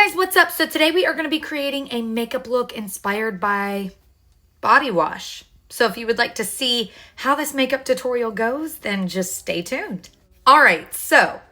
guys, what's up? So today we are going to be creating a makeup look inspired by body wash. So if you would like to see how this makeup tutorial goes, then just stay tuned. All right, so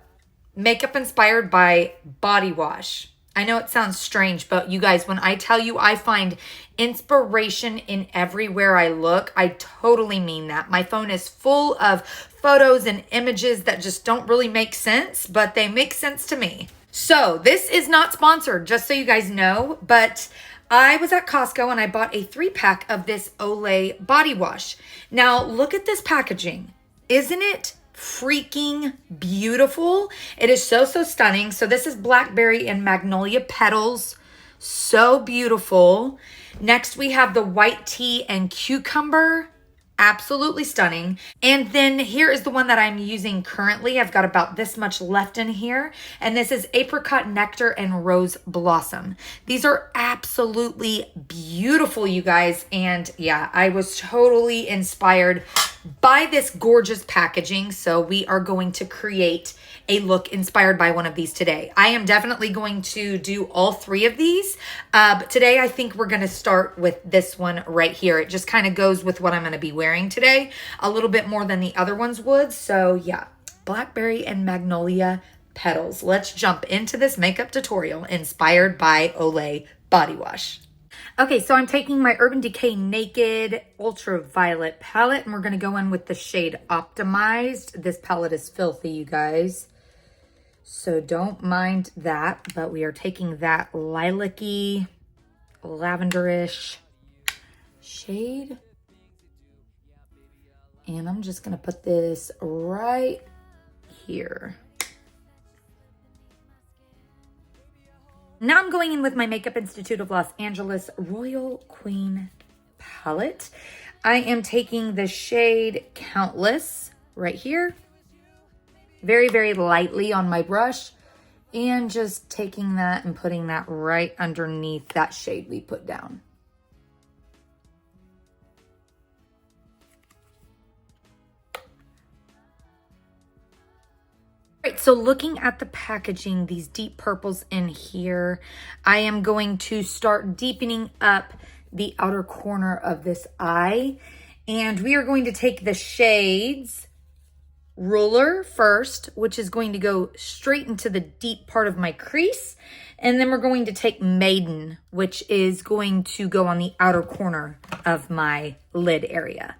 makeup inspired by body wash. I know it sounds strange, but you guys, when I tell you I find inspiration in everywhere I look, I totally mean that. My phone is full of photos and images that just don't really make sense, but they make sense to me. So this is not sponsored, just so you guys know, but I was at Costco and I bought a 3-pack of this Olay body wash. Now look at this packaging. Isn't it freaking beautiful? It is so stunning. So this is blackberry and magnolia petals. So beautiful. Next we have the white tea and cucumber. Absolutely stunning. And then here is the one that I'm using currently. I've got about this much left in here. And this is apricot nectar and rose blossom. These are absolutely beautiful, you guys. And yeah, I was totally inspired by this gorgeous packaging. So we are going to create a look inspired by one of these today. I am definitely going to do all 3 of these. But today I think we're going to start with this one right here. It just kind of goes with what I'm going to be wearing today a little bit more than the other ones would. So yeah, blackberry and magnolia petals. Let's jump into this makeup tutorial inspired by Olay body wash. Okay, so I'm taking my Urban Decay Naked Ultraviolet palette, and we're going to go in with the shade Optimized. This palette is filthy, you guys, so don't mind that, but we are taking that lilac-y, lavenderish shade, and I'm just going to put this right here. Now I'm going in with my Makeup Institute of Los Angeles Royal Queen palette. I am taking the shade Countless right here, very, very lightly on my brush, and just taking that and putting that right underneath that shade we put down. Right, so looking at the packaging, these deep purples in here, I am going to start deepening up the outer corner of this eye. And we are going to take the shades Ruler first, which is going to go straight into the deep part of my crease. And then we're going to take Maiden, which is going to go on the outer corner of my lid area.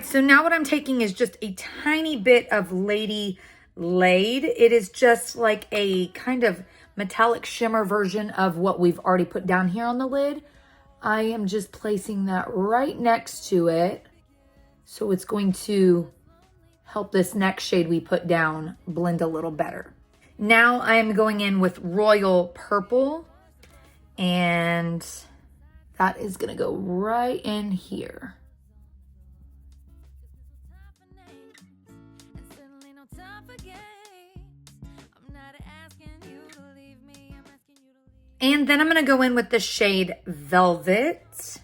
So now what I'm taking is just a tiny bit of Lady Laid. It is just like a kind of metallic shimmer version of what we've already put down here on the lid. I am just placing that right next to it. So it's going to help this next shade we put down blend a little better. Now I'm going in with Royal Purple, and that is going to go right in here. And then I'm going to go in with the shade Velvet.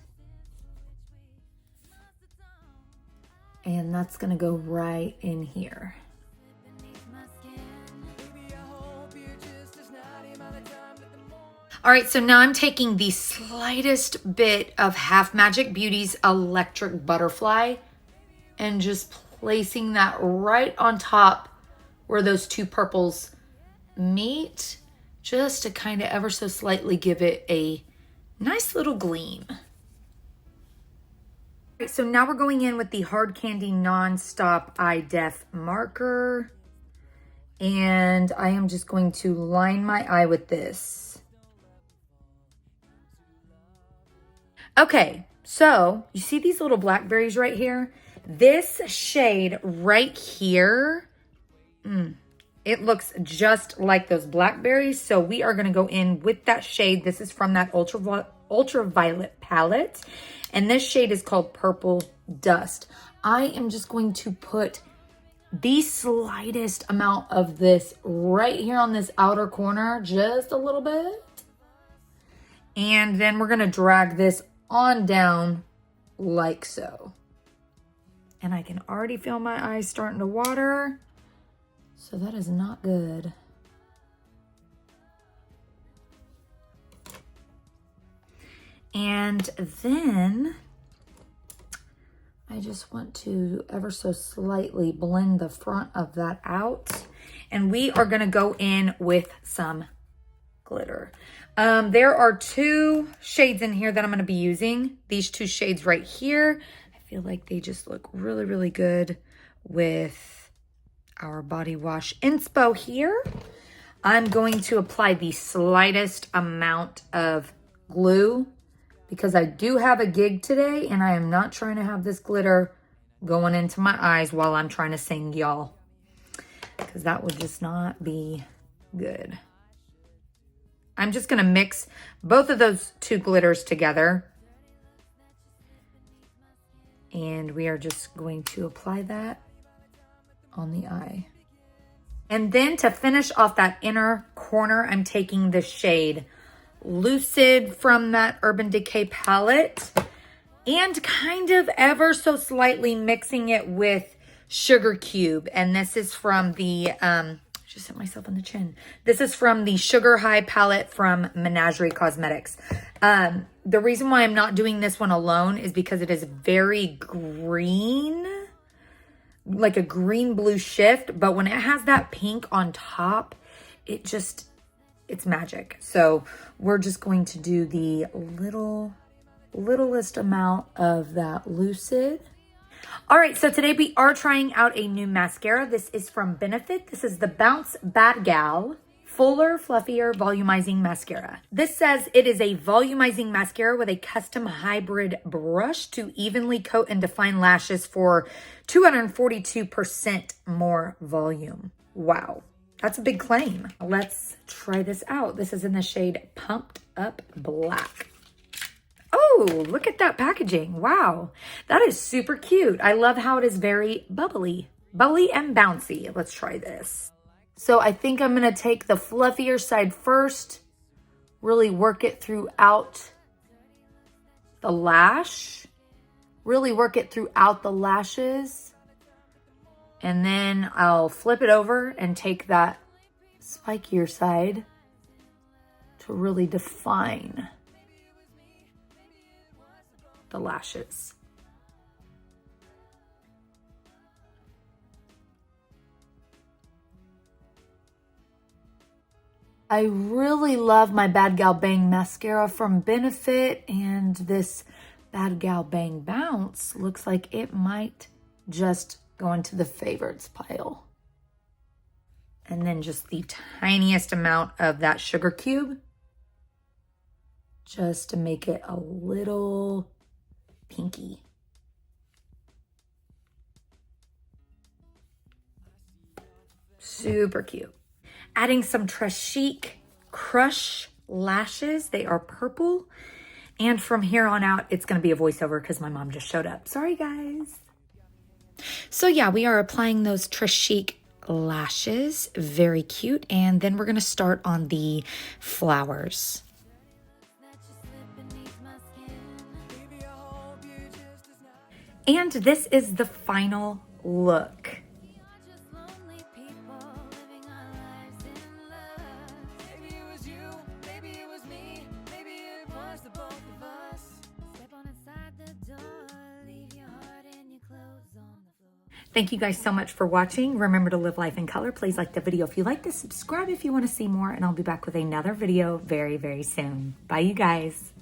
And that's going to go right in here. All right, so now I'm taking the slightest bit of Half Magic Beauty's Electric Butterfly and just placing that right on top where those 2 purples meet, just to kind of ever so slightly give it a nice little gleam. All right, so now we're going in with the Hard Candy Non-Stop Eye Def marker, and I am just going to line my eye with this. Okay, so you see these little blackberries right here? This shade right here, it looks just like those blackberries. So we are going to go in with that shade. This is from that ultraviolet palette. And this shade is called Purple Dust. I am just going to put the slightest amount of this right here on this outer corner, just a little bit. And then we're gonna drag this on down like so. And I can already feel my eyes starting to water. So that is not good. And then I just want to ever so slightly blend the front of that out. And we are gonna go in with some glitter. There are 2 shades in here that I'm gonna be using. These 2 shades right here. I feel like they just look really, really good with our body wash inspo here. I'm going to apply the slightest amount of glue because I do have a gig today and I am not trying to have this glitter going into my eyes while I'm trying to sing, y'all, because that would just not be good. I'm just gonna mix both of those 2 glitters together. And we are just going to apply that on the eye. And then to finish off that inner corner, I'm taking the shade Lucid from that Urban Decay palette and kind of ever so slightly mixing it with Sugar Cube. And this is from the, just hit myself on the chin. This is from the Sugar High palette from Menagerie Cosmetics. The reason why I'm not doing this one alone is because it is very green, like a green blue shift. But when it has that pink on top, it just, it's magic. So we're just going to do the littlest amount of that Lucid. All right, so today we are trying out a new mascara. This is from Benefit. This is the Bounce Bad Gal Fuller, Fluffier Volumizing Mascara. This says it is a volumizing mascara with a custom hybrid brush to evenly coat and define lashes for 242% more volume. Wow, that's a big claim. Let's try this out. This is in the shade Pumped Up Black. Oh, look at that packaging. Wow, that is super cute. I love how it is very bubbly and bouncy. Let's try this. So I think I'm gonna take the fluffier side first, really work it throughout the lash, really work it throughout the lashes, and then I'll flip it over and take that spikier side to really define the lashes. I really love my Bad Gal Bang mascara from Benefit, and this Bad Gal Bang Bounce looks like it might just go into the favorites pile. And then just the tiniest amount of that Sugar Cube just to make it a little pinky. Super cute. Adding some Trashique Crush lashes. They are purple. And from here on out, it's going to be a voiceover because my mom just showed up. Sorry, guys. So yeah, we are applying those Trashique lashes. Very cute. And then we're going to start on the flowers. And this is the final look. Thank you guys so much for watching. Remember to live life in color. Please like the video if you liked it. Subscribe if you want to see more. And I'll be back with another video very, very soon. Bye, you guys.